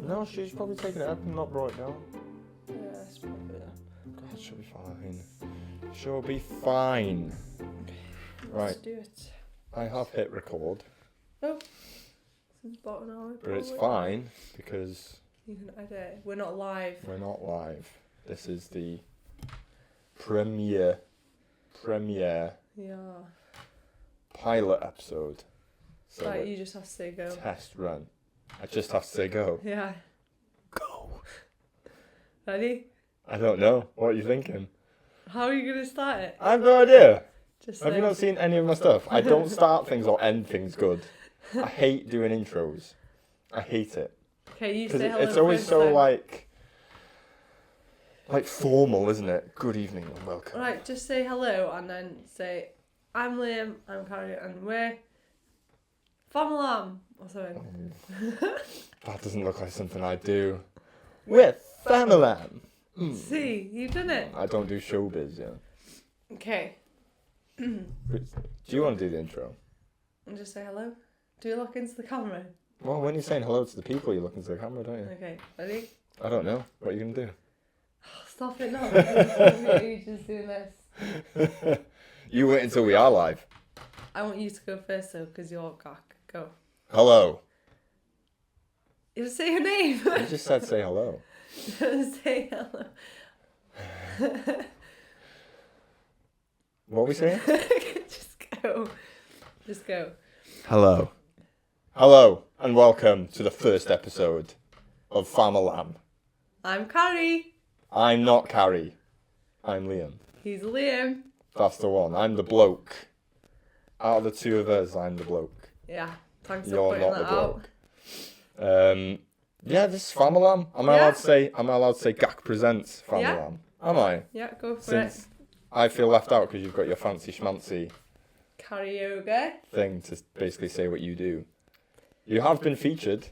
No, she's probably taken it up and not brought it down. Yeah, it's probably that. God, she'll be fine. She'll be fine. Right. Let's do it. I have hit record. Oh. It's about an hour. But it's probably. fine because You can edit. We're not live. we're not live. This is the premiere Yeah. pilot episode. So Right, you just have to say go. test run. I just have to say go. Yeah. Go. Ready? I don't know. What are you thinking? How are you going to start it? I have no idea. Just Have say. you not seen any of my stuff? I don't start things or end things good. I hate doing intros. I hate it. Okay, you Because say hello it's always first so then. like formal, isn't it? Good evening and welcome. Right, just say hello and then say, I'm Liam, I'm Cari, and we're Famalam or something. That doesn't look like something I do. We're Famalam. See, you've done it. I don't do showbiz, yeah. Okay, Do you want to do the intro? and just say hello. Do you look into the camera? Well, when you're saying hello to the people, you look into the camera, don't you? Okay, ready? I don't know. What are you going to do? Stop it now. You're just doing this. You wait until we are live. I want you to go first though, because you're cock. Go. Hello. You say your name. You just said say hello. Say hello. What are we saying? Just go. Just go. Hello. Hello, and welcome to the first episode of Famalam. I'm Cari. I'm not Cari. I'm Liam. He's Liam. That's the one. I'm the bloke. Out of the two of us, I'm the bloke. Yeah. Thanks You're for putting not that the out. bloke. Yeah, this is Famalam. Am I allowed to say Gak presents Famalam? Am I? Yeah, go for Since I feel left out because you've got your fancy schmancy it. Karaoke. thing to basically say what you do. You have been featured.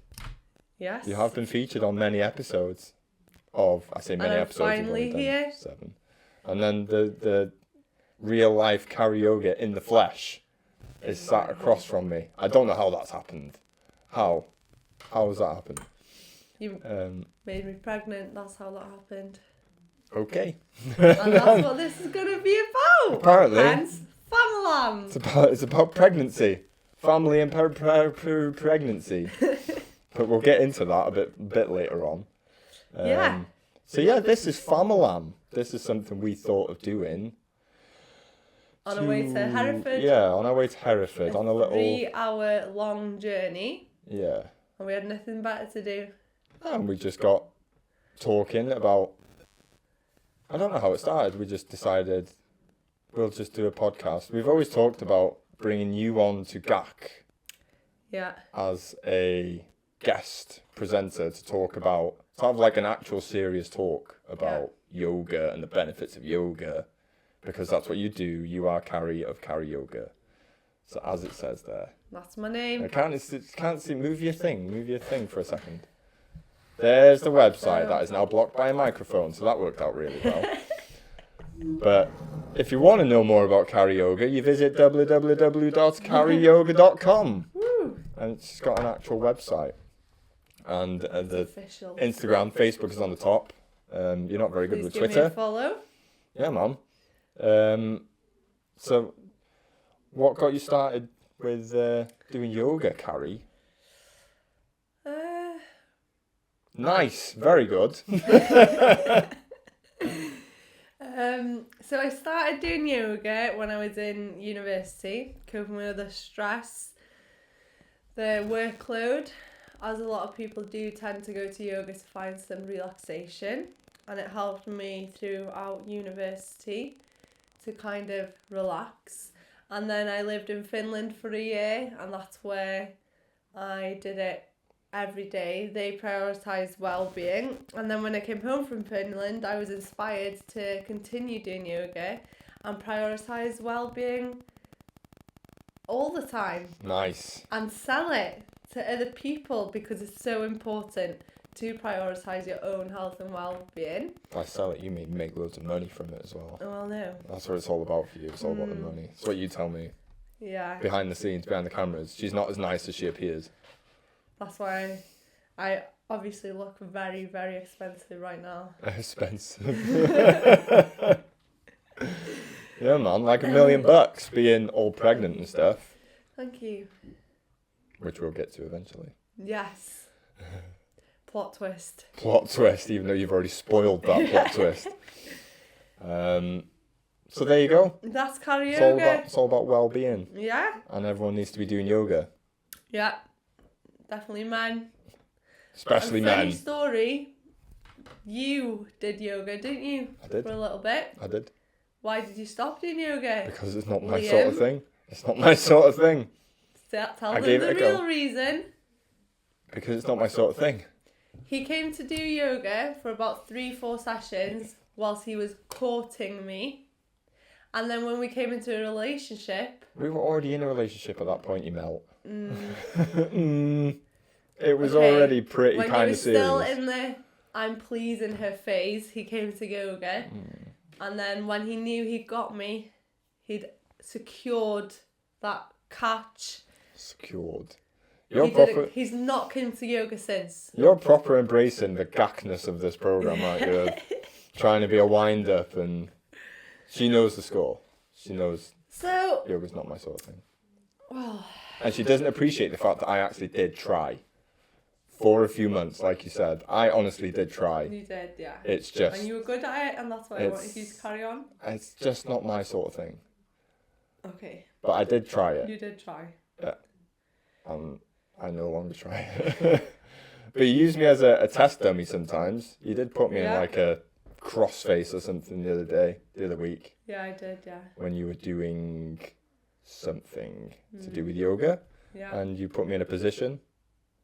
Yes. You have been featured on many episodes of, I say many And I'm episodes. you've finally only done here. 7. And then the real life karaoke in the flesh is sat across from me. I don't know how that's happened. How? How has that happened? You made me pregnant. That's how that happened. Okay. And that's what this is going to be about. Apparently. Hence, Famalam. It's about pregnancy. Family and pregnancy. But we'll get into that a bit later on. Yeah. So yeah, this is Famalam. This is something we thought of doing. On our way to Hereford. Yeah, on our way to Hereford. On a little... 3-hour long journey. Yeah. And we had nothing better to do. And we just got talking about... I don't know how it started. We just decided we'll just do a podcast. We've always talked about bringing you on to GAC Yeah. as a guest presenter to talk about... To have like an actual serious talk about yoga and the benefits of yoga. Because that's what you do. You are Cari of Cari Yoga. So as it says there. That's my name. I can't see. Move your thing for a second. There's the website that is now blocked by a microphone, so that worked out really well. But if you want to know more about Cari Yoga, you visit www.cariyoga.com. Woo. And it's got an actual website. And the Official. Instagram, Facebook is on the top. You're not very good Please with give me a Twitter. follow. Yeah, man. So, what got you started with doing yoga, Cari? Nice, very good. So I started doing yoga when I was in university, coping with the stress, the workload, as a lot of people do tend to go to yoga to find some relaxation, and it helped me throughout university to kind of relax. And then I lived in Finland for a year, and that's where I did it every day. They prioritised well-being, and then when I came home from Finland, I was inspired to continue doing yoga and prioritise well-being all the time Nice. and sell it to other people, because it's so important to prioritise your own health and well-being. I sell it, you make loads of money from it as well. Well, no. That's what it's all about for you. It's all about the money. It's what you tell me. Yeah. Behind the scenes, behind the cameras, she's not as nice as she appears. That's why I obviously look very, very expensive right now. Expensive. Yeah, man, like $1 million being all pregnant and stuff. Thank you. Which we'll get to eventually. Yes. Plot twist. Plot twist, even though you've already spoiled that plot twist. So there you go. That's Cari It's yoga. all about well-being. Yeah. And everyone needs to be doing yoga. Yeah. Definitely men. Especially And men. funny story. You did yoga, didn't you? I did. For a little bit. I did. Why did you stop doing yoga? Because it's not my Liam? sort of thing. It's not my sort of thing. Tell I them gave the it a go. real reason. Because it's not my sort of thing. He came to do yoga for about 3-4 sessions whilst he was courting me. And then when we came into a relationship... We were already in a relationship at that point, you melt. It was Okay, already pretty when kind he of was serious. still in the I'm pleasing her phase, he came to yoga. And then when he knew he'd got me, he'd secured that catch. Secured. He's not come to yoga since. You're proper embracing the gackness of this program, aren't you? Trying to be a wind-up, and she knows the score. She knows So, yoga's not my sort of thing. well, And she doesn't appreciate the fact that I actually did try. For a few months, like you said. I honestly did try. you did, yeah. It's just... And you were good at it, and that's why I wanted you to carry on. It's just not my sort of thing. Okay. But I did try it. You did try. Yeah. I no longer try it. But you use me as a test dummy sometimes. You did put me in like a crossface or something the other week. Yeah, I did, yeah. When you were doing something to do with yoga. Yeah. And you put me in a position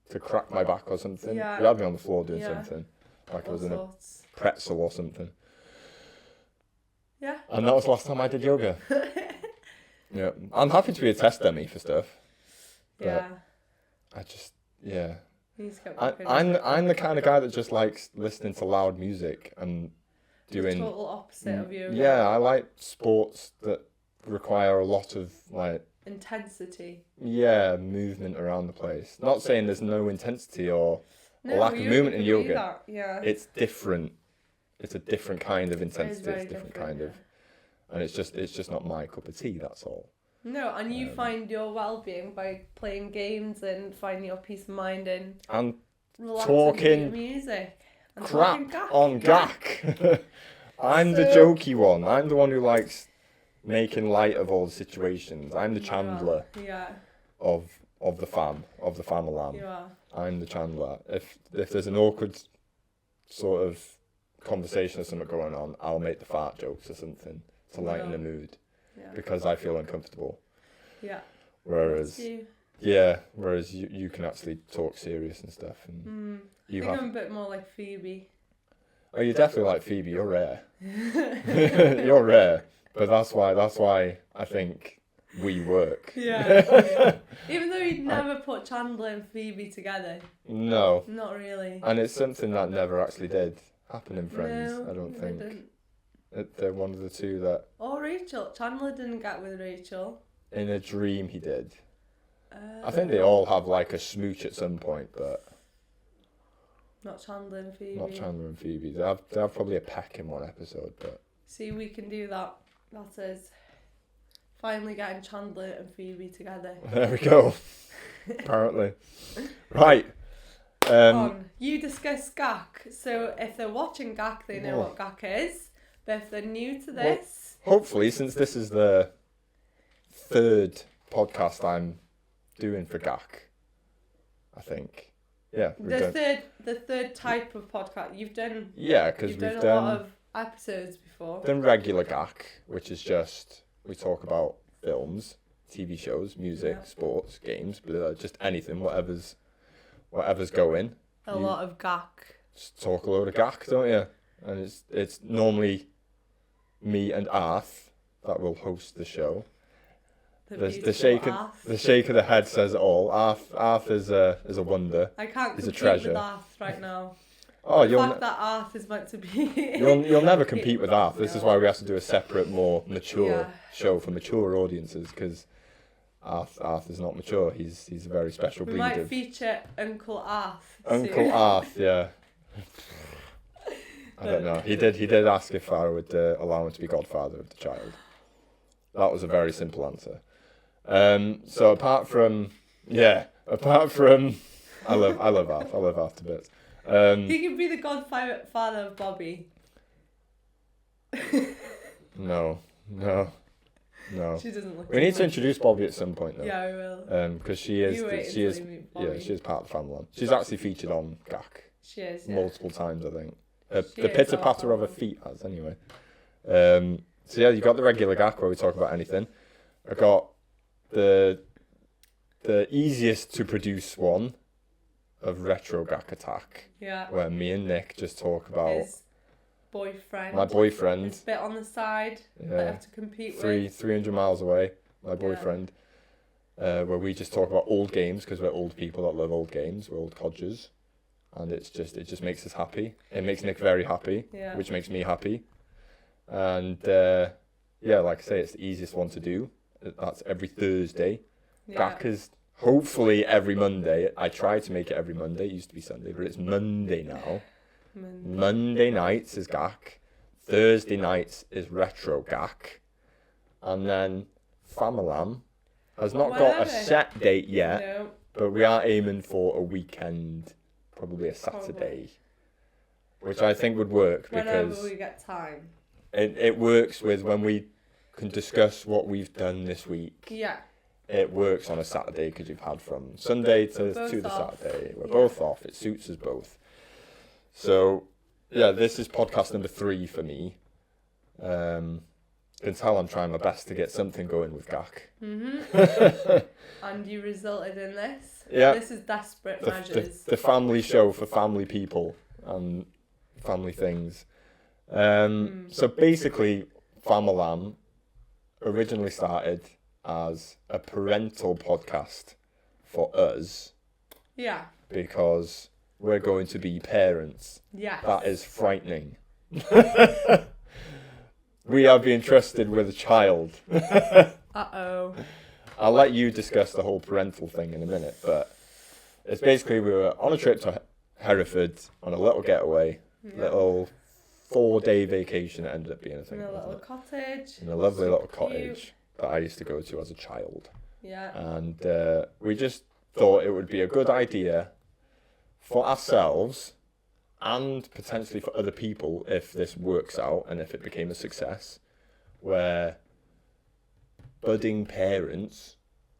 to crack my back or something. Yeah. You had me on the floor doing Yeah. something. Like I All was in a sorts. pretzel or something. Yeah. And that was the last time I did yoga. Yeah. I'm happy to be a test dummy for stuff. But Yeah. I just, yeah. You need to get back in. I'm the kind of guy that just likes listening to loud music and doing... The total opposite of yoga. Yeah, I like sports that require a lot of, like... Intensity. Yeah, movement around the place. Not saying there's no intensity or a lack of yoga movement in can be yoga. that, yeah. It's different. It's a different kind of It is intensity. very It's a different kind of... And it's just not my cup of tea, that's all. No, and you find your well-being by playing games and finding your peace of mind and relaxing talking to music. And crap talking on gack. I'm the jokey one. I'm the one who likes making light of all the situations. I'm the Chandler of the Famalam. You are. I'm the Chandler. If there's an awkward sort of conversation or something going on, I'll make the fart jokes or something to lighten the mood because I feel uncomfortable. Yeah. Whereas you can actually talk serious and stuff. And I think I'm a bit more like Phoebe. Oh, you're definitely like Phoebe. You're rare. You're rare. But that's why I think we work. Yeah. Even though you'd never put Chandler and Phoebe together. No. Not really. And it's something that never actually did happen in Friends, No, I don't it think. didn't. They're one of the two that... Or Rachel. Chandler didn't get with Rachel. In a dream he did. I think they all have like a smooch at some point, but... Not Chandler and Phoebe. Not Chandler and Phoebe. They have probably a peck in one episode, but... See, we can do that. That is finally getting Chandler and Phoebe together. There we go. Apparently. Right. You discuss GAC. So if they're watching GAC, they know what GAC is. But if they're new to this... Well, hopefully, since this is the third podcast I'm doing for GAC, I think. Yeah. The third type of podcast. You've done... Yeah, because we've done done a lot of episodes before. Done regular GAC, which is just... We talk about films, TV shows, music, sports, games, just anything, whatever's going. A lot of GAC. Just talk a load of GAC, don't you? And it's normally me and Arth that will host the show. The shake of the head says it all. Arth is a wonder. I can't He's compete a treasure. with Arth right now. Oh, the fact that Arth is meant to be... you'll never compete with Arth. This is why we have to do a separate, more mature show for mature audiences, because Arthur's not mature. He's a very special We breed might of feature Uncle Arth. Uncle soon. Arth. Yeah. I don't know. He did ask if I would allow him to be godfather of the child. That was a very simple answer. So apart from I love Arth. I love Arth to bits. He could be the godfather of Bobby. No. She doesn't look. We need to introduce Bobby at some point though. Yeah, we will. Because she is part of Famalam. She's actually featured on GAC. She is. Yeah. Multiple times, I think. She The is pitter patter of her awesome. feet has anyway. So yeah, you got the regular GAC where we talk about anything. I got the easiest to produce one of Retro GAC Attack, Yeah. where me and Nick just talk about His boyfriend. my boyfriend. His bit on the side. That I Yeah, have to compete with. 300 miles away. My boyfriend. Where we just talk about old games because we're old people that love old games. We're old codgers, and it just makes us happy. It makes Nick very happy, Yeah. which makes me happy. And like I say, it's the easiest one to do. That's every Thursday. Yeah. GAC is hopefully every Monday. I try to make it every Monday. It used to be Sunday, but it's Monday now. Monday nights is GAC. Thursday nights is Retro GAC. And then Famalam has not got a Whatever. set date yet, No. but we are aiming for a weekend, probably a Saturday, which I think would work Whenever because we get time. it works with when we can discuss what we've done this week. Yeah. It works on a Saturday because you've had from Sunday We're to both the off. Saturday. We're Yeah. both off. It suits us both. So, yeah, this is podcast number 3 for me. You can tell I'm trying my best to get something going with GAC. And you resulted in this. Yeah. This is desperate measures. The family show for family people and family things. So basically, Famalam originally started as a parental podcast for us Yeah. because we're going to be parents. Yes. That is frightening. We are being trusted with a child. Uh-oh. I'll let you discuss the whole parental thing in a minute, but it's basically we were on a trip to Hereford on a little getaway, little 4-day vacation. It ended up being, I think, In a wasn't little it? cottage. In a lovely So little cute. cottage that I used to go to as a child. Yeah. And we just thought it would be a good idea for ourselves and potentially for other people if this works out and if it became a success, where budding parents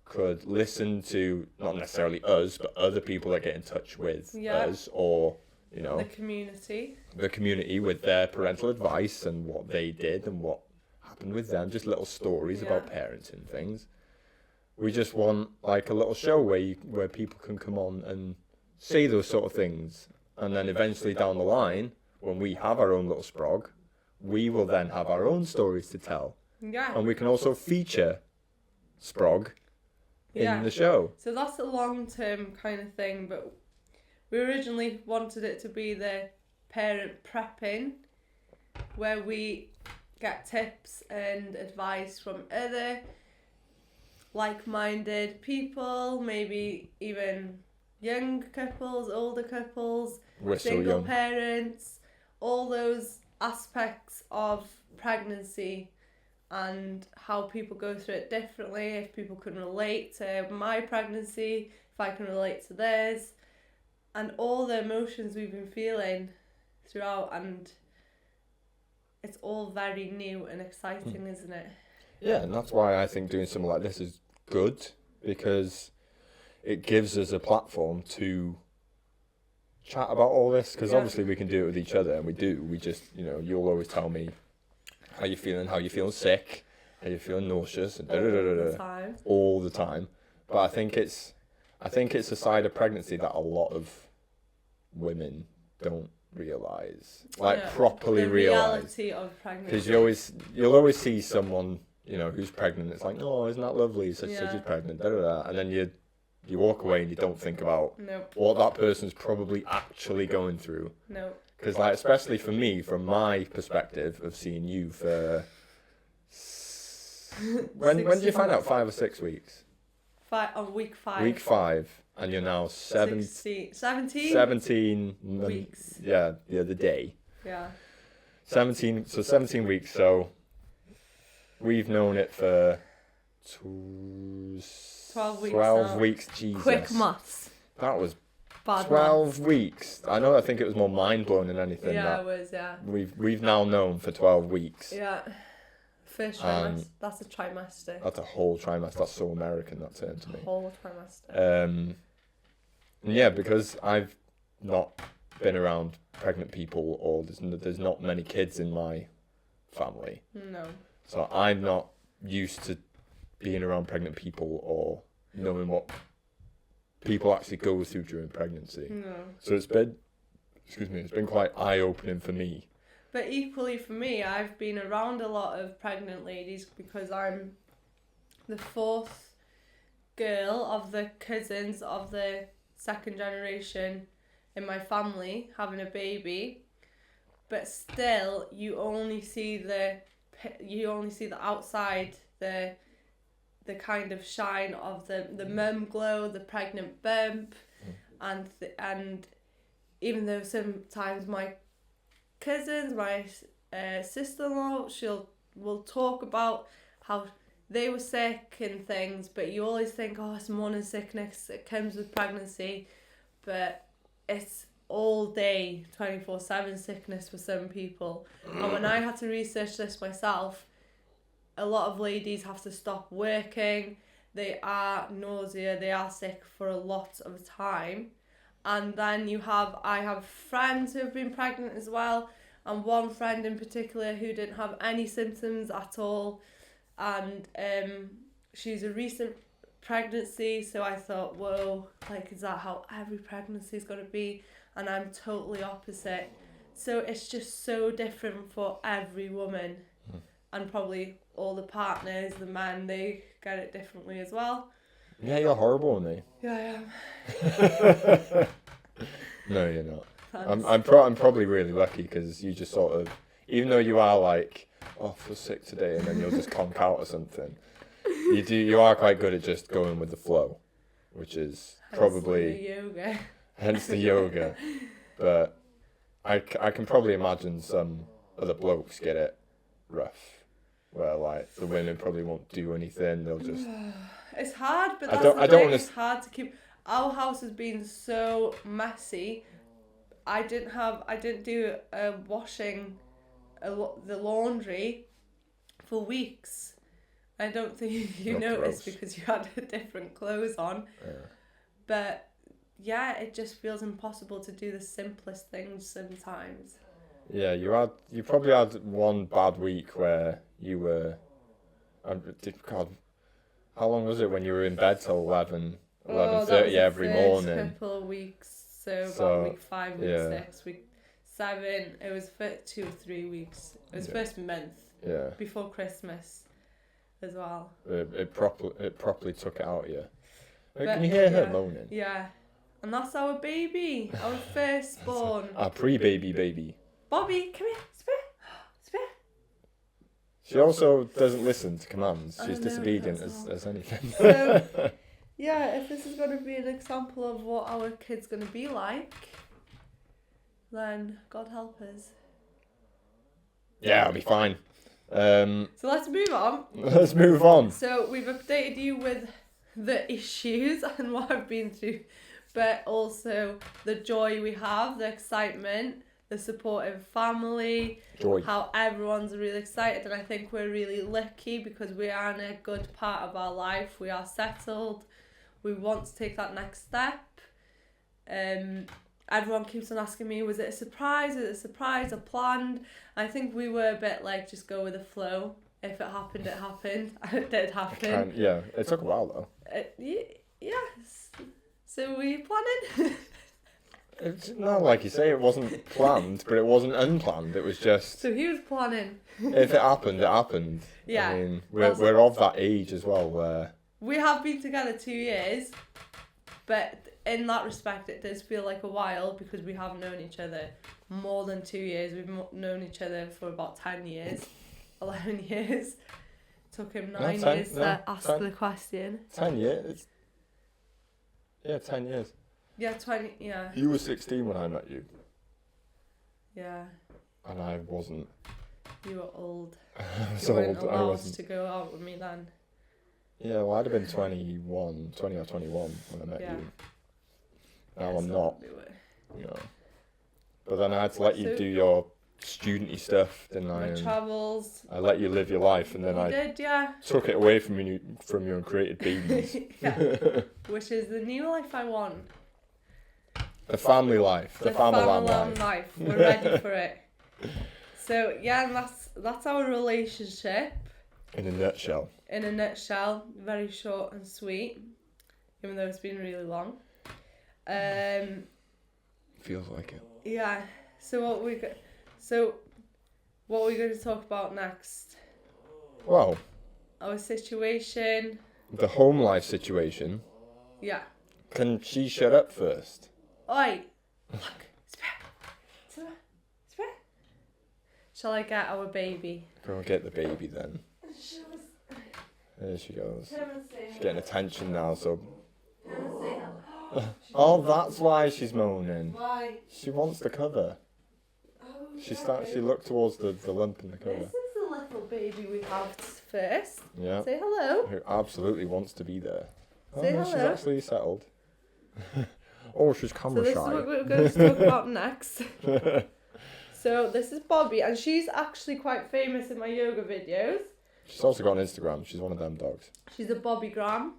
could listen to not necessarily us but other people that get in touch with us, or The community. the community, with their parental advice and what they did and what happened with them, just little stories about parenting things. We just want like a little show where people can come on and say those sort of things, and then eventually down the line, when we have our own little sprog, we will then have our own stories to tell, Yeah. and we can also feature sprog in the show. So that's a long-term kind of thing, but we originally wanted it to be the parent prepping, where we get tips and advice from other like-minded people, maybe even young couples, older couples, We're so single young. parents, all those aspects of pregnancy and how people go through it differently, if people can relate to my pregnancy, if I can relate to theirs, and all the emotions we've been feeling throughout, and it's all very new and exciting, isn't it? Yeah, and that's why I think doing something like this is good, because it gives us a platform to chat about all this, because obviously we can do it with each other, and we do. We just, you'll always tell me how you're feeling sick, how you're feeling nauseous, and all the time. But I think it's a side of pregnancy that a lot of women don't realise, properly the realise. reality of pregnancy. Because you'll always see someone, who's pregnant. It's like, oh, isn't that lovely? Such is pregnant, and then you walk away and you don't think about what that person's probably actually going through. No. Because, especially for me, from my perspective of seeing you for when did you find out? 5 or 6 weeks? week 5. Week 5, and you're now 17 weeks. Yeah, the other day. Yeah. 17 weeks. So we've known it for 12 weeks. 12 now. weeks. Jesus. Quick maths. That was Bad 12 maths. weeks. I think it was more mind blowing than anything. Yeah, it was. Yeah. We've now known for 12 weeks. Yeah. First trimester. That's a trimester. That's a whole trimester. That's so American, that term to me. Whole trimester. Yeah, because I've not been around pregnant people, or there's not many kids in my family. No. So I'm not used to being around pregnant people or knowing what people actually go through during pregnancy. No. So it's been quite eye-opening for me. But equally for me, I've been around a lot of pregnant ladies because I'm the 4th girl of the cousins of the 2nd generation in my family having a baby. But still, you only see the outside, the kind of shine of the mum glow, the pregnant bump, and even though sometimes my cousins, my sister-in-law, will talk about how they were sick and things, but you always think, oh, it's morning sickness, it comes with pregnancy, but it's all day 24/7 sickness for some people. And when I had to research this myself, a lot of ladies have to stop working, they are nausea, they are sick for a lot of time. And then I have friends who have been pregnant as well, and one friend in particular who didn't have any symptoms at all, and she's a recent pregnancy, so I thought, whoa, like, is that how every pregnancy is going to be? And I'm totally opposite. So it's just so different for every woman, and probably all the partners, the men, they get it differently as well. Yeah, you're horrible on me. Yeah, I am. No, you're not. I'm probably really lucky because you just sort of, even though you are like, oh, I feel sick today, and then you'll just conk out or something. You are quite good at just going with the flow, which is probably hence the yoga. But I can probably imagine some other blokes get it rough, where like the women probably won't do anything. They'll just. It's hard, but it's hard to keep. Our house has been so messy. I didn't do washing the laundry for weeks. I don't think you noticed because you had different clothes on. Yeah. But yeah, it just feels impossible to do the simplest things sometimes. Yeah, you probably had one bad week where you were, God, how long was it when you were in bed till 11:30 every morning? Couple of weeks, so about week 5, week 6, week 7. It was for 2 or 3 weeks. It was first month. Yeah. Before Christmas, as well. It properly took it out of you. Can you hear her moaning? Yeah, and that's our baby, our firstborn. Our pre-baby. Bobby, come here, spit. She also doesn't listen to commands. She's disobedient as anything. So, yeah, if this is going to be an example of what our kid's going to be like, then God help us. Yeah, I'll be fine. So let's move on. So we've updated you with the issues and what I've been through, but also the joy we have, the excitement, the supportive family, joy. How everyone's really excited, and I think we're really lucky because we are in a good part of our life. We are settled. We want to take that next step. Everyone keeps on asking me, was it a surprise? Is it a surprise or planned? I think we were a bit like, just go with the flow. If it happened, it happened. And it did happen. It took a while though. Yes. So were you planning? It's not like you say, it wasn't planned, but it wasn't unplanned. It was just. So he was planning. If it happened, it happened. Yeah. I mean, we're of that age as well where. We have been together 2 years, but in that respect, it does feel like a while because we have known each other more than 2 years. We've known each other for about 10 years, 11 years. Took him 9 years to ask the question. 10 years? Yeah, 10 years. Yeah, 20, yeah. You were 16 when I met you. Yeah. And I wasn't. You were old. I was You weren't old. I allowed wasn't. to go out with me then. Yeah, well, I'd have been 20 or 21 when I met Yeah. you. Now Yeah, I'm so not. we were- You know. But then I had to let you do your studenty stuff, didn't I? My And travels. I let you live your life, and then You I did, yeah. took it away from you and created babies. Yeah. Which is the new life I want. The family life, the Famalam life. We're ready for it. So yeah, and that's our relationship In a nutshell. in a nutshell. Very short and sweet, even though it's been really long. Feels like it. Yeah. So what we going to talk about next? Well, Our situation. the home life situation. Yeah. Can she shut up first? Oi. Look. Spare. Shall I get our baby? Go and get the baby then. There she goes. She's getting attention now, so... Oh, that's why she's moaning. Why? She wants the cover. She looked towards the lump in the cover. This is the little baby we have first. Yeah. Say hello. Who absolutely wants to be there. Oh, Say no, she's hello. actually settled. Oh, she's So camera this is shy. what we're going to talk about next. So this is Bobby, and she's actually quite famous in my yoga videos. She's also got an Instagram. She's one of them dogs. She's a Bobby Gram,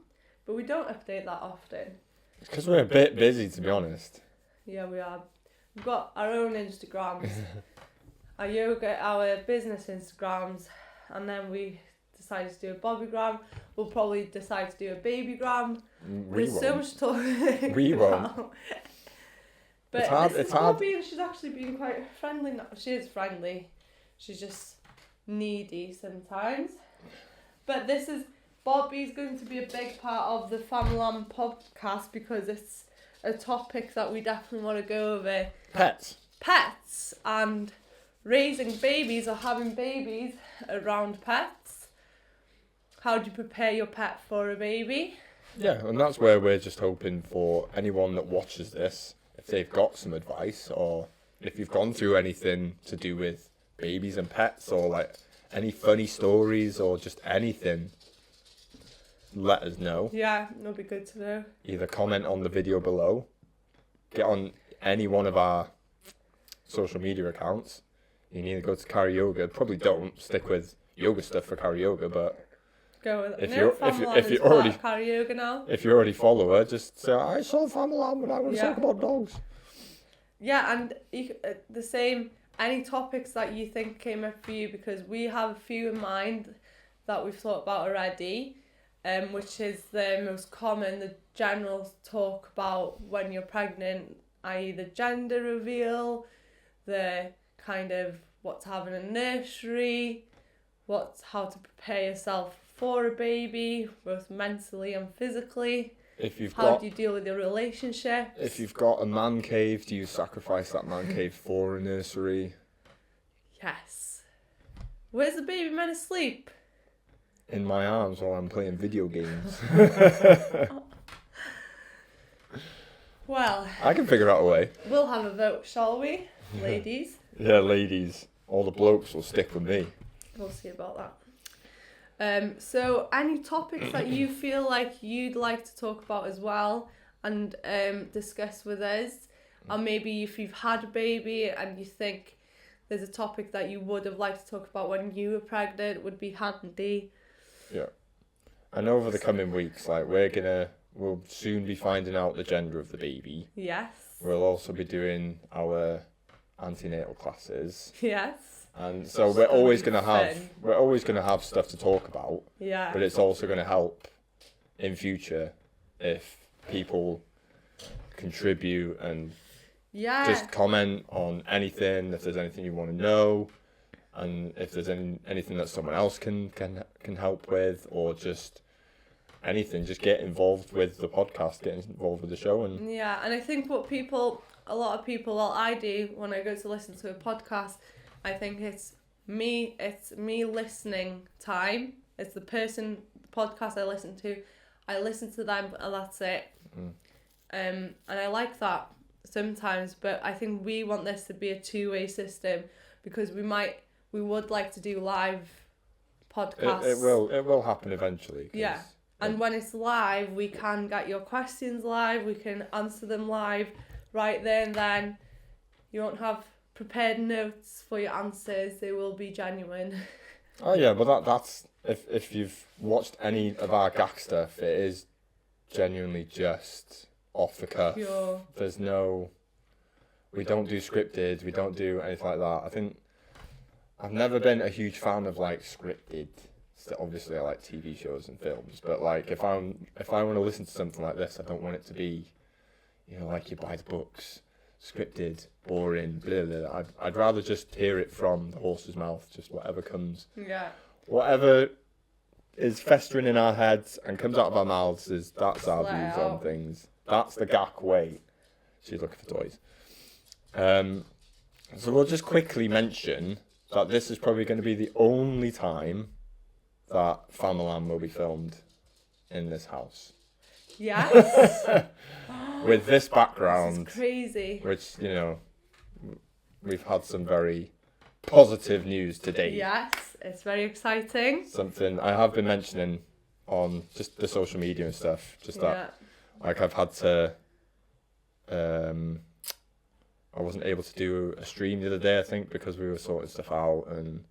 but we don't update that often. It's because we're a bit busy, to be honest. Yeah, we are. We've got our own Instagrams, our business Instagrams, and then we decided to do a Bobby Gram. We'll probably decide to do a baby Gram. We There's so won't. much talk. We won't. But It's hard- this it's is hard. Bobby, and she's actually been quite friendly now. She is friendly. She's just needy sometimes. But Bobby's going to be a big part of the Famalam podcast because it's a topic that we definitely want to go over. Pets. Pets and raising babies or having babies around pets. How do you prepare your pet for a baby? Yeah, and that's where we're just hoping for anyone that watches this, if they've got some advice or if you've gone through anything to do with babies and pets or like any funny stories or just anything, let us know. Yeah, it'll be good to know. Either comment on the video below, get on any one of our social media accounts. You can either go to Cari Yoga, probably don't stick with yoga stuff for Cari Yoga, but Go with If no, you're- Famalam if is you're part already- of Cari Yoga now. if you already follow her, just say, I saw Famalam and I want to Yeah. talk about dogs. Yeah, and the same, any topics that you think came up for you, because we have a few in mind that we've thought about already, which is the most common, the general talk about when you're pregnant, i.e. the gender reveal, the kind of what to have in a nursery, how to prepare yourself for a baby, both mentally and physically. If you've How got do you deal with your relationship? If you've got a man cave, do you sacrifice that man cave for a nursery? Yes. Where's the baby meant to sleep? In my arms while I'm playing video games. Well, I can figure out a way. we'll have a vote, shall we, ladies? Yeah, ladies. All the blokes will stick with me. We'll see about that. So any topics that you feel like you'd like to talk about as well and discuss with us, or maybe if you've had a baby and you think there's a topic that you would have liked to talk about when you were pregnant, would be handy. Yeah. And over the coming weeks, like we'll soon be finding out the gender of the baby. Yes. We'll also be doing our antenatal classes. Yes. And so we're always That'll gonna be have stuff to talk about. Yeah. But it's also going to help in future if people contribute and Yeah. just comment on anything, if there's anything you want to know, and if there's anything that someone else can help with, or just anything, just get involved with the podcast, get involved with the show. And Yeah, and I think a lot of people, well, I do when I go to listen to a podcast, I think it's me listening time. It's the podcast I listen to. I listen to them and that's it. And I like that sometimes, but I think we want this to be a two-way system because we would like to do live podcasts. It will happen eventually. Yeah. And when it's live, we can get your questions live. We can answer them live right there and then. You won't have prepared notes for your answers. They will be genuine. Oh yeah, but that's if you've watched any of our GAC stuff, it is genuinely just off the cuff. Pure. We don't do scripted. We don't do anything like that. I think I've never been a huge fan of like scripted. Obviously, I like TV shows and films, but like if I want to listen to something like this, I don't want it to be, like you buy the books, scripted, boring, blah, blah, blah. I'd rather just hear it from the horse's mouth, just whatever comes. Yeah. Whatever is festering in our heads and comes out of our mouths that's our views on things. That's the GAC way. She's looking for toys. So we'll just quickly mention that this is probably going to be the only time that Famalam will be filmed in this house. Yes. With this background. This is crazy. Which, we've had some very positive news today. Yes, it's very exciting. Something I have been mentioning on just the social media and stuff. Just that, like, I've had to. I wasn't able to do a stream the other day, I think, because we were sorting stuff out, and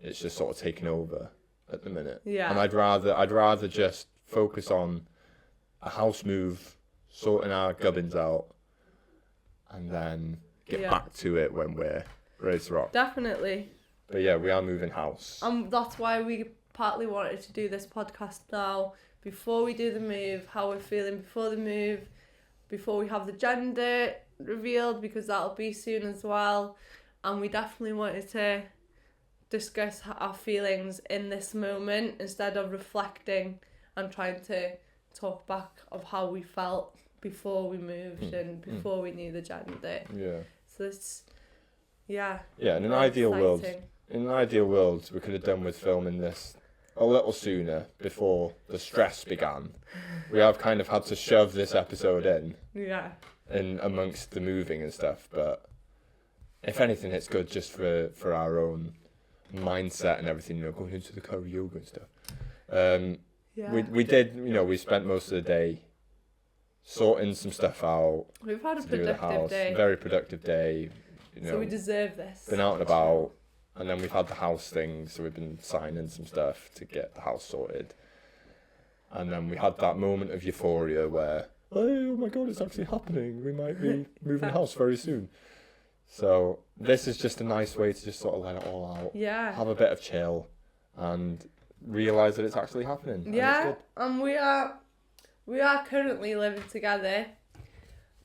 it's just sort of taken over at the minute. Yeah. And I'd rather just focus on a house move, sorting our gubbins out, and then get back to it when we're ready to rock. Definitely. But yeah, we are moving house. That's why we partly wanted to do this podcast now, before we do the move, how we're feeling before the move, before we have the gender revealed, because that'll be soon as well. And we definitely wanted to discuss our feelings in this moment instead of reflecting and trying to talk back of how we felt before we moved and before we knew the gender. Yeah. So it's, yeah. Yeah, in an ideal world, we could have done with filming this a little sooner, before the stress began. We have kind of had to shove this episode in. Yeah. In amongst the moving and stuff, but if anything, it's good just for our own mindset and everything, going into the Cari yoga and stuff. We did, we spent most of the day sorting some stuff out. We've had a productive day. Very productive day. So we deserve this. Been out and about, and then we've had the house thing, so we've been signing some stuff to get the house sorted. And then we had that moment of euphoria where, oh my God, it's actually happening. We might be moving house very soon. So this is just a nice way to just sort of let it all out. Yeah. Have a bit of chill and realise that it's actually happening. Yeah, and we are currently living together,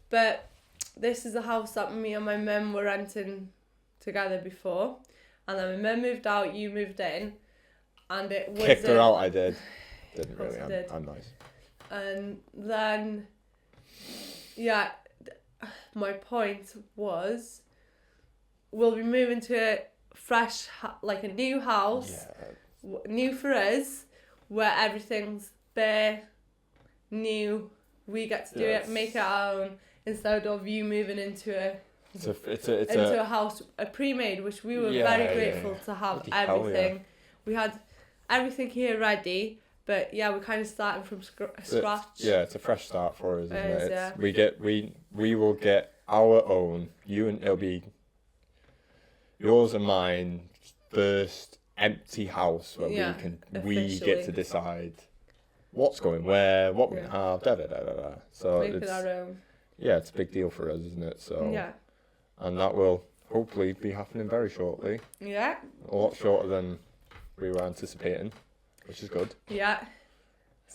but this is a house that me and my mum were renting together before, and then my mum moved out, you moved in, and it was kicked her out. I did. Didn't really. I'm nice. And then, yeah, my point was, we'll be moving to a fresh, like a new house, new for us, where everything's bare, new. We get to do it, make it our own, instead of you moving into a house, a pre-made, which we were very grateful to have everything. We had everything here ready. But yeah, we're kind of starting from scratch. It's a fresh start for us, isn't it? Yeah. We will get our own. It'll be yours and mine first empty house where we get to decide what's going where, what we have, So make it our own. Yeah, it's a big deal for us, isn't it? So and that will hopefully be happening very shortly. Yeah. A lot shorter than we were anticipating, which is good. Yeah.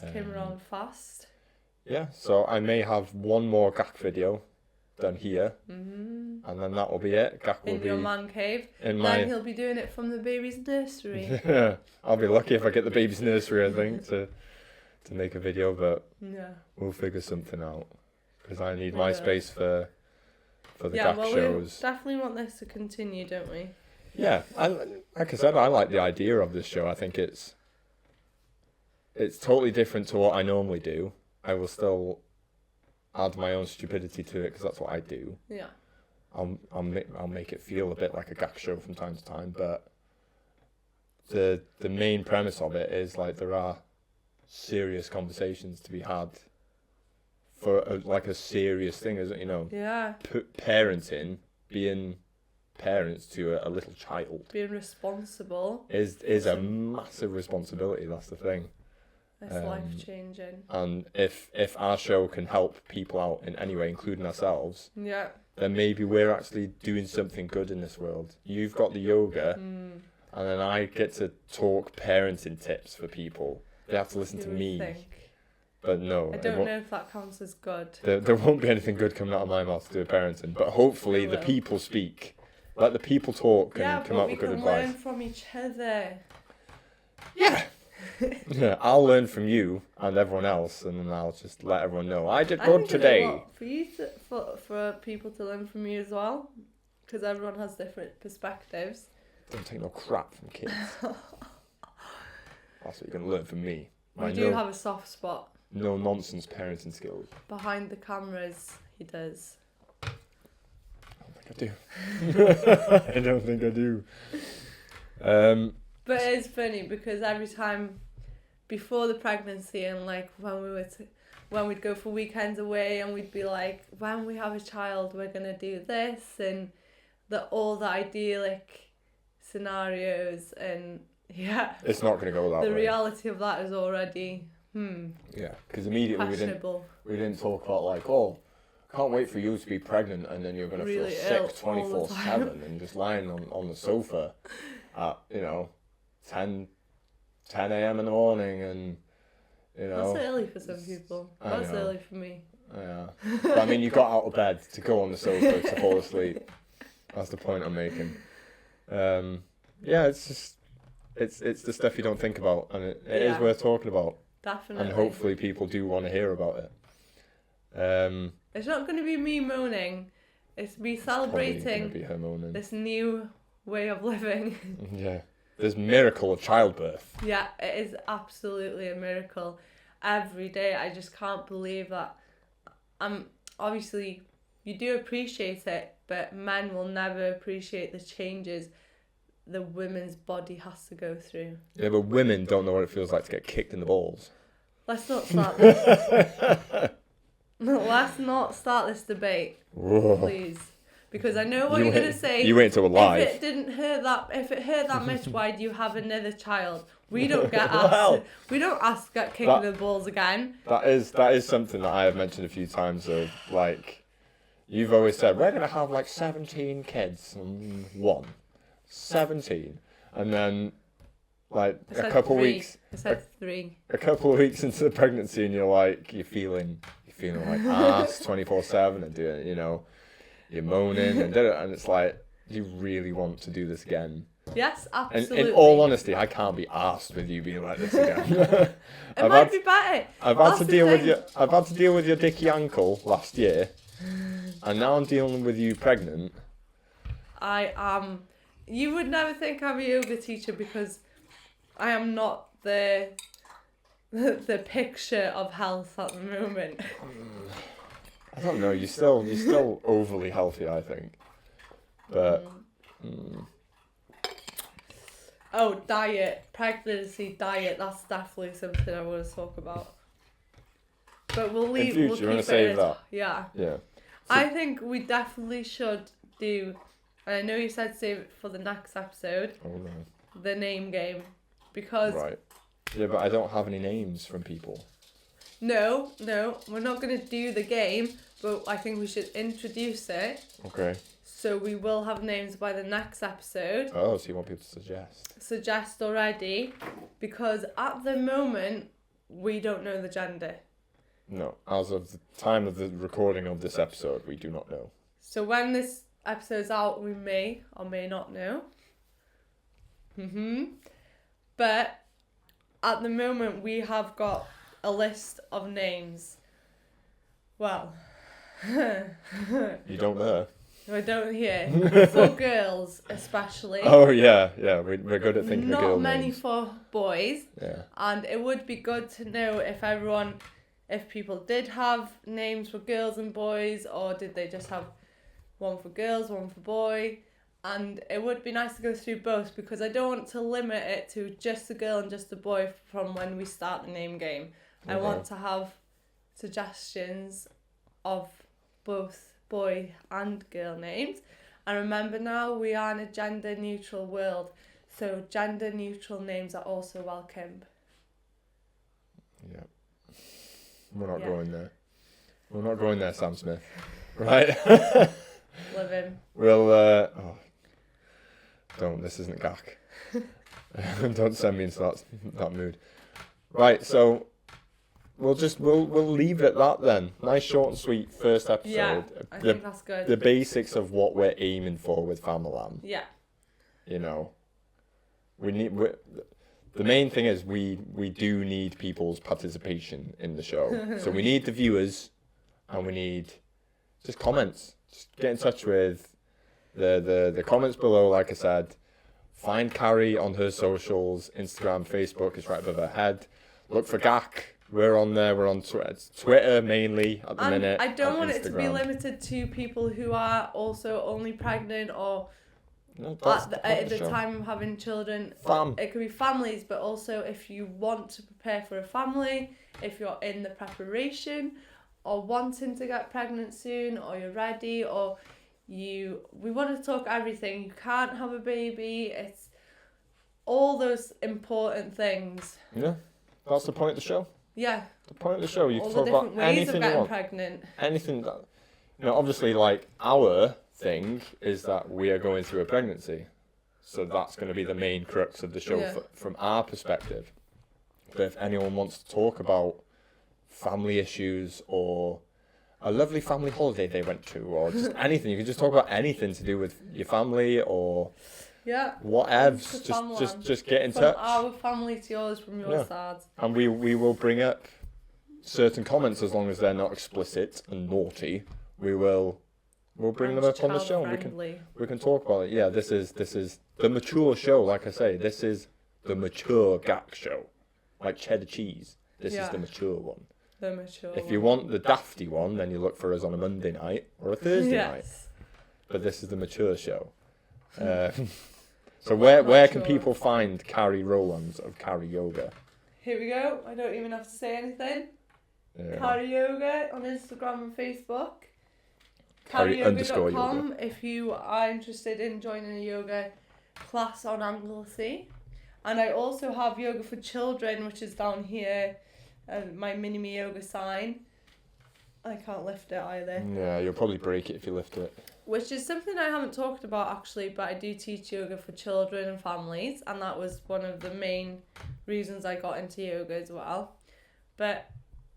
It came around fast. Yeah, so I may have one more GAC video done here, and then that will be it. GAC will in your man cave. Then he'll be doing it from the baby's nursery. I'll be lucky if I get the baby's nursery, I think, to make a video, but we'll figure something out, because I need my space for the GAC shows. We definitely want this to continue, don't we? Yeah, like I said, I like the idea of this show. I think it's totally different to what I normally do. add my own stupidity to it because that's what I do. Yeah. I'll make it feel a bit like a gag show from time to time, but the main premise of it is like there are serious conversations to be had for a serious thing, as you know. Yeah. Parenting, being parents to a little child, being responsible is a massive responsibility. That's the thing. It's life changing. And if our show can help people out in any way, including ourselves, yeah, then maybe we're actually doing something good in this world. You've got the yoga, and then I get to talk parenting tips for people. They have to listen to me. But no, I don't know if that counts as good. There won't be anything good coming out of my mouth to do with parenting. But hopefully the people speak. Let the people talk and come up with good advice. Yeah, but we can learn from each other. Yeah. Yeah, I'll learn from you and everyone else, and then I'll just let everyone know I did good today. For people to learn from you as well, because everyone has different perspectives. Don't take no crap from kids. That's what you're gonna learn from me. We do have a soft spot. No nonsense parenting skills. Behind the cameras, he does. I don't think I do. I don't think I do. But it's funny because every time before the pregnancy and like when we'd go for weekends away and we'd be like, when we have a child we're gonna do this, and all the idyllic scenarios, and yeah, it's not gonna go that way. The reality of that is already yeah, because immediately we didn't talk about like, oh, can't wait for you to be pregnant and then you're gonna really feel sick 24/7 and just lying on the sofa at 10 a.m. in the morning, and that's early for some people. That's early for me. Yeah, but I mean, you got out of bed to go on the sofa to fall asleep. That's the point I'm making. Yeah, it's just it's the stuff you don't think about, and it is worth talking about. Definitely. And hopefully people do want to hear about it. It's not going to be me moaning. It's me celebrating be her moaning. This new way of living. Yeah. This miracle of childbirth. Yeah, it is absolutely a miracle. Every day, I just can't believe that. Obviously, you do appreciate it, but men will never appreciate the changes the women's body has to go through. Yeah, but women don't know what it feels like to get kicked in the balls. Let's not start this. Let's not start this debate, please. Because I know what you're going to say. You wait until we're live. If it hurt that much, why do you have another child? We don't get asked. We don't ask get kicked in the balls again. That is something that I have mentioned a few times. Of like, you've always said we're going to have like 17 kids and 17, and then like a couple of weeks. I said 3. A couple of weeks into the pregnancy, and you're feeling like ass 24/7 and doing you're moaning and it's like, do you really want to do this again? Yes, absolutely. And in all honesty, I can't be arsed with you being like this again. It might be better. I've had to deal with your dicky ankle last year, and now I'm dealing with you pregnant. I am. You would never think I'm a yoga teacher because I am not the picture of health at the moment. I don't know. You're still overly healthy, I think. But. Oh, pregnancy diet. That's definitely something I want to talk about. But we'll leave. In future, you want to save that? Yeah. Yeah. So, I think we definitely should do. And I know you said save it for the next episode. Oh no. The name game, because. Right. Yeah, but I don't have any names from people. No, we're not going to do the game, but I think we should introduce it. Okay. So we will have names by the next episode. Oh, so you want people to suggest? Suggest already, because at the moment, we don't know the gender. No, as of the time of the recording of this episode, we do not know. So when this episode's out, we may or may not know. But at the moment, we have got a list of names. Well, you don't know. I don't hear. For girls, especially. Oh yeah. We're good at thinking of girl names. Not many for boys. Yeah. And it would be good to know if everyone if people did have names for girls and boys, or did they just have one for girls, one for boy. And it would be nice to go through both, because I don't want to limit it to just the girl and just the boy from when we start the name game. I want to have suggestions of both boy and girl names. And remember, now we are in a gender neutral world, so gender neutral names are also welcome. Yeah. We're not going there. We're not going there, Sam Smith. Right? Living. We'll, don't, this isn't gack. Don't send me into that mood. Right, so we'll leave it at that then. Nice, short and sweet first episode. Yeah, I think that's good. The basics of what we're aiming for with Famalam. Yeah. You know, the main thing is we do need people's participation in the show. So we need the viewers, and we need just comments. Just get in touch with the comments below. Like I said, find Cari on her socials. Instagram, Facebook is right above her head. Look for Gak. We're on there. We're on Twitter mainly at the minute. I don't want it to be limited to people who are also only pregnant or at the time of having children. It could be families, but also if you want to prepare for a family, if you're in the preparation or wanting to get pregnant soon, or you're ready, or we want to talk everything. You can't have a baby. It's all those important things. Yeah, that's the point of the show. Yeah. The point of the show, you all can talk about anything you want. All the different ways of getting pregnant. Anything that, obviously, like, our thing is that we are going through a pregnancy. So that's going to be the main crux of the show from our perspective. But if anyone wants to talk about family issues or a lovely family holiday they went to, or just anything, you can just talk about anything to do with your family or whatevs. Just get in touch. From our family to yours, from your side. And we will bring up certain comments, as long as they're not explicit and naughty. We'll bring them up on the show, and we can talk about it. Yeah, this is the mature show. Like I say, this is the mature Gak show, like cheddar cheese. This is the mature one. The mature. If you want the dafty one, then you look for us on a Monday night or a Thursday night. But this is the mature show. So where can people find Cari Rowlands of Cari Yoga? Here we go. I don't even have to say anything. Cari Yoga on Instagram and Facebook. CariYoga.com if you are interested in joining a yoga class on Anglesey. And I also have Yoga for Children, which is down here, my mini-me yoga sign. I can't lift it either. Yeah, you'll probably break it if you lift it. Which is something I haven't talked about actually, but I do teach yoga for children and families, and that was one of the main reasons I got into yoga as well. But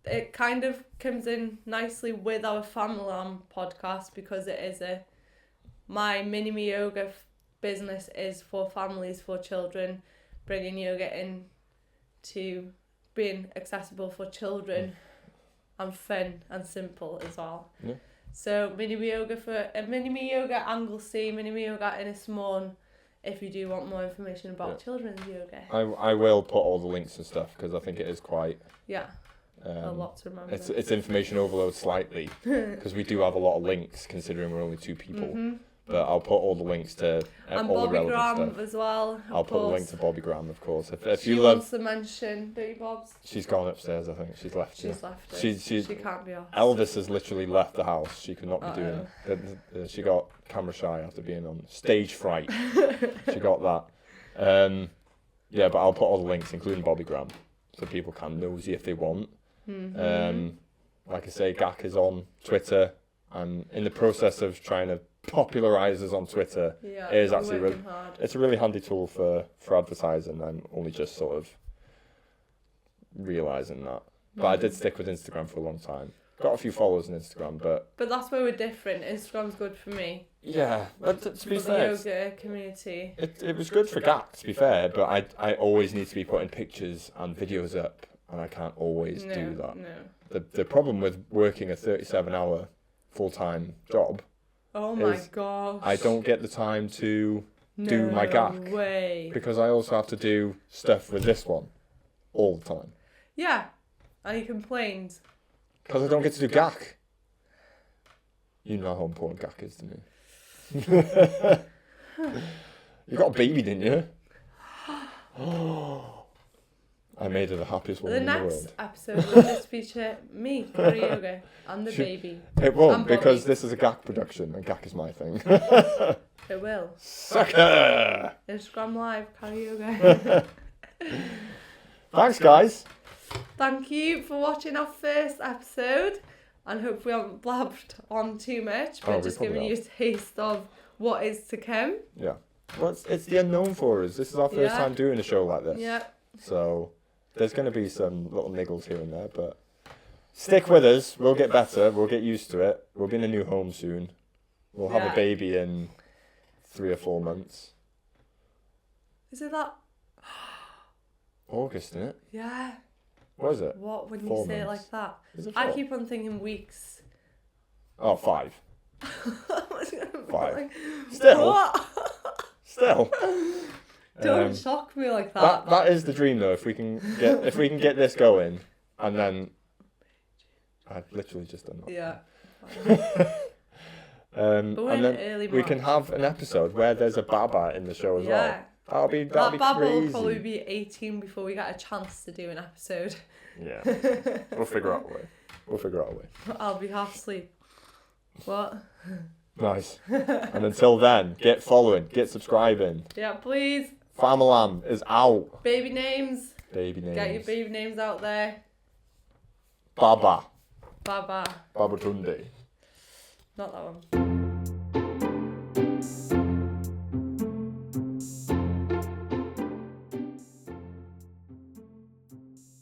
it kind of comes in nicely with our Famalam podcast, because it is my mini-me yoga business is for families, for children, bringing yoga in to being accessible for children and fun and simple as well. Yeah. So mini-me yoga Anglesey, mini-me yoga Innismore, if you do want more information about children's yoga. I will put all the links and stuff, because I think it is quite a lot to remember. It's information overload slightly, because we do have a lot of links considering we're only two people. Mm-hmm. But I'll put all the links to all the relevant Graham stuff. As well. I'll put the link to Bobby Graham, of course. If she you wants to mention Dirty Bob's. She's gone upstairs, I think. She's left. She's left. She can't be off. Elvis has literally left the house. She could not be doing it. She got camera shy after being on stage fright. She got that. But I'll put all the links, including Bobby Graham, so people can nosy if they want. Mm-hmm. Like I say, Gak is on Twitter, and in the process of trying to popularise us on Twitter, it is actually it's a really handy tool for advertising. I'm only just sort of realising that. But I did stick with Instagram for a long time. Got a few followers on Instagram, but that's where we're different. Instagram's good for me. Yeah, but to be fair, the yoga community. It was good for Gak, to be fair, but I always need to be putting pictures and videos up, and I can't always do that. No. The problem with working a 37-hour full-time job. Oh my gosh. I don't get the time to do my Gak. Way. Because I also have to do stuff with this one all the time. Yeah. And he complains. Because I don't get to do gack. You know how important gack is to me. You got a baby, didn't you? I made her the happiest woman The in the next world. episode will just feature me, Cari, and the baby. It won't, And because Bobby. this is a gack production, and gack is my thing. It will. Sucker! Instagram Live, Karaoke. Thanks, guys. Thank you for watching our first episode, and hope we haven't blabbed on too much, but We just probably giving you a taste of what is to come. Yeah. Well, it's the unknown for us. This is our first time doing a show like this. Yeah. So there's going to be some little niggles here and there, but stick with us. We'll get better. We'll get used to it. We'll be in a new home soon. We'll have a baby in 3 or 4 months. Is it that? August, isn't it? Yeah. What is it? What, when 4 you say it months. like that? Is it I 4? keep on thinking weeks. Oh, 5. 5. Like, Still. what? Still. Don't shock me like that. That is the dream, though. If we can get this going, and then I've literally just done that. Yeah. And But we're in then early we can March. have an episode where there's a baba in the show as well. That'll be That Babble crazy. will probably be 18 before we get a chance to do an episode. Yeah. We'll figure out a way. I'll be half asleep. What? Nice. And until then, get following, get subscribing. Yeah, please. Famalam is out. Baby names. Baby names. Get your baby names out there. Baba. Baba. Baba Tunde. Not that one.